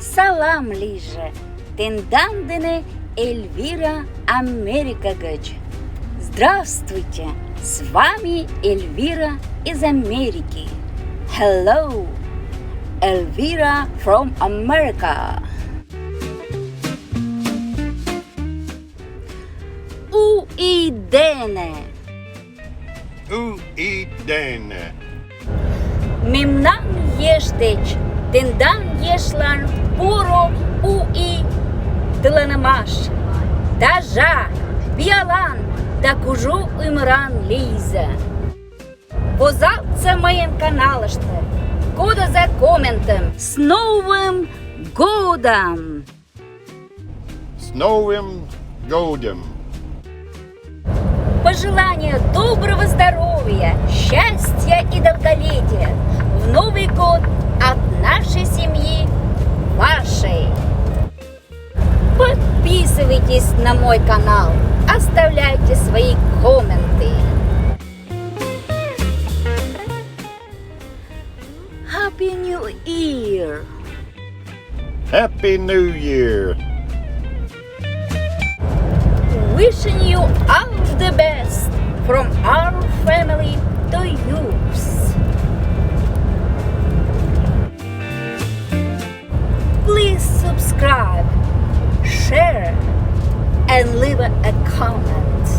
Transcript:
Салам лиже. Тендандене Эльвира Америка Гач. Здравствуйте! С вами Эльвира из Америки. Hello! Elvira from America. Уидене. Уидене. Мемнан ештеч, тендан ешлан пуро уи тланамаш. Дажа, биалан, такужу имран лиза. Позавца моем каналыште. Года за комментом. С Новым годом! С Новым годом! Пожелания доброго здоровья, счастья и долголетия в Новый год от нашей семьи, вашей. Подписывайтесь на мой канал, оставляйте свои комменты. Happy New Year! Happy New Year! Wishing you all the best from our family to you. Please subscribe, share, and leave a comment.